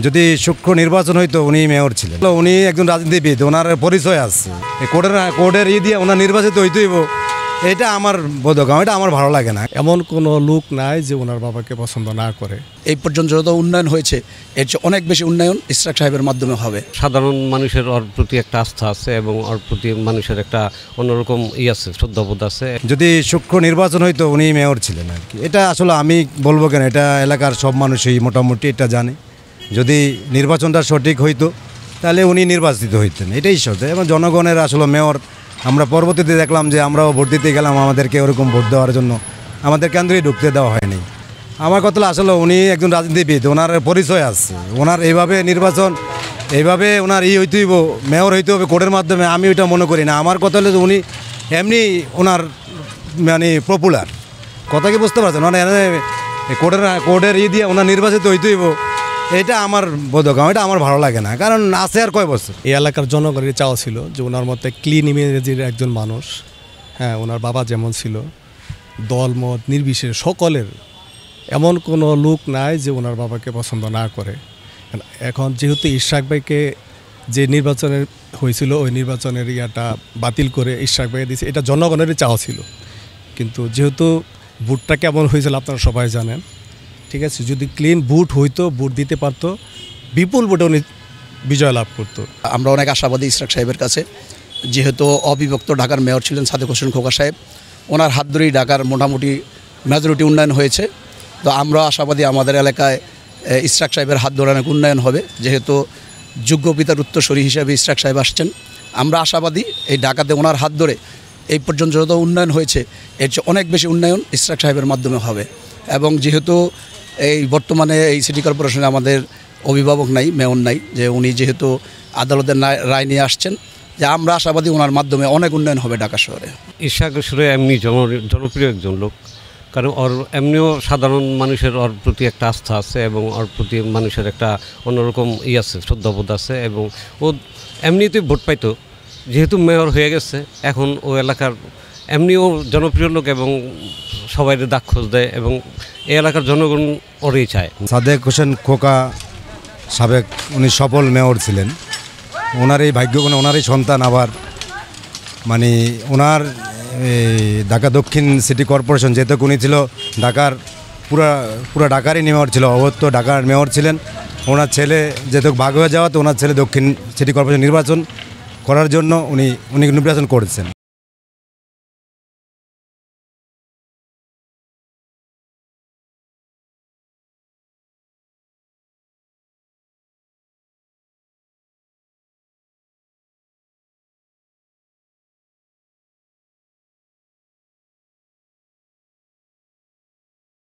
যদি সূক্ষ্ম নির্বাচন হইতো উনি মেয়র ছিলেন, উনি একজন রাজনীতিবিদ, ওনার পরিচয় আছে, কোর্টের দিয়ে ওনার নির্বাচিত হইতেইব, এটা আমার বোধগম্য, এটা আমার ভালো লাগে না। এমন কোনো লোক নাই যে ওনার বাবাকে পছন্দ না করে। এই পর্যন্ত যত উন্নয়ন হয়েছে এর চেয়ে অনেক বেশি উন্নয়ন ইশরাক সাহেবের মাধ্যমে হবে। সাধারণ মানুষের ওর প্রতি একটা আস্থা আছে এবং ওর প্রতি মানুষের একটা অন্যরকম আছে, শ্রদ্ধাবোধ আছে। যদি সূক্ষ্ম নির্বাচন হইতো উনি মেয়র ছিলেন আর কি, এটা আসলে আমি বলবো কেন, এটা এলাকার সব মানুষই মোটামুটি এটা জানে। যদি নির্বাচনটা সঠিক হইতো তাহলে উনি নির্বাচিত হইতেন, এটাই সত্য। এবং জনগণের আসলে মেয়র, আমরা পরবর্তীতে দেখলাম যে আমরাও ভোট দিতে গেলাম, আমাদেরকে ওরকম ভোট দেওয়ার জন্য আমাদের কেন্দ্রেই ঢুকতে দেওয়া হয়নি। আমার কথা আসলে উনি একজন রাজনীতিবিদ, ওনার পরিচয় আছে, ওনার এইভাবে নির্বাচন, এইভাবে ওনার হইতেইব, মেয়র হইতে হবে কোর্টের মাধ্যমে, আমি ওইটা মনে করি না। আমার কথা হলো যে উনি এমনি ওনার মানে পপুলার, কথা কি বুঝতে পারছেন, মানে কোর্টের দিয়ে ওনার নির্বাচিত হইতেইব, এটা আমার বোধগম্য, এটা আমার ভালো লাগে না। কারণ আছে আর কয় বছর। এই এলাকার জনগণের চাওয়া ছিল যে ওনার মতে ক্লিন ইমেজের একজন মানুষ, হ্যাঁ, ওনার বাবা যেমন ছিল, দলমত নির্বিশেষে সকলের এমন কোনো লোক নাই যে ওনার বাবাকে পছন্দ না করে। এখন যেহেতু ইশরাক ভাইকে যে নির্বাচনের হয়েছিল ওই নির্বাচনের বাতিল করে ইশরাক ভাইকে দিয়েছে, এটা জনগণেরই চাওয়া ছিল। কিন্তু যেহেতু ভোটটা কেমন হয়েছিল আপনারা সবাই জানেন, ঠিক আছে, যদি ক্লিন ভোট হইতো, ভোট দিতে পারতো, বিপুল ভোটে উনি বিজয় লাভ করতো। আমরা অনেক আশাবাদী ইশরাক সাহেবের কাছে, যেহেতু অবিভক্ত ঢাকার মেয়র ছিলেন সাদেক হোসেন খোকা সাহেব, ওনার হাত ধরেই ঢাকার মোটামুটি মেজরিটি উন্নয়ন হয়েছে। তো আমরা আশাবাদী আমাদের এলাকায় ইশরাক সাহেবের হাত ধরে অনেক উন্নয়ন হবে, যেহেতু যোগ্য পিতার উত্তরসূরি হিসেবে ইশরাক সাহেব আসছেন। আমরা আশাবাদী এই ঢাকাতে ওনার হাত ধরে এই পর্যন্ত যত উন্নয়ন হয়েছে এর চেয়ে অনেক বেশি উন্নয়ন ইশরাক সাহেবের মাধ্যমে হবে। এবং যেহেতু এই বর্তমানে এই সিটি কর্পোরেশনে আমাদের অভিভাবক নাই, মেয়র নাই, যে উনি যেহেতু আদালতের রায় নিয়ে আসছেন, যে আমরা আশাবাদী ওনার মাধ্যমে অনেক উন্নয়ন হবে ঢাকা শহরে। ইশরাক আসলে এমনি জনপ্রিয় একজন লোক, কারণ ওর এমনিও সাধারণ মানুষের ওর প্রতি একটা আস্থা আছে এবং ওর প্রতি মানুষের একটা অন্যরকম আছে, শ্রদ্ধাবোধ আছে। এবং ও এমনিতেই ভোট পাইতো, যেহেতু মেয়র হয়ে গেছে, এখন ও এলাকার এমনিও জনপ্রিয় লোক এবং সবাই ডাক খোঁজ দেয় এবং এই এলাকার জনগণ ওরেই চায়। সাদেক হোসেন খোকা সাবেক উনি সফল মেয়র ছিলেন, ওনার এই ভাগ্যগুণ, ওনার এই সন্তান আবার মানে ওনার ঢাকা দক্ষিণ সিটি কর্পোরেশন, যেহেতু উনি ছিল ঢাকার পুরা ঢাকারই মেয়র ছিল, অবশ্য ঢাকার মেয়র ছিলেন। ওনার ছেলে যেহেতু ভাগ হয়ে যাওয়াতে ওনার ছেলে দক্ষিণ সিটি কর্পোরেশন নির্বাচন করার জন্য উনি নির্বাচন করেছেন।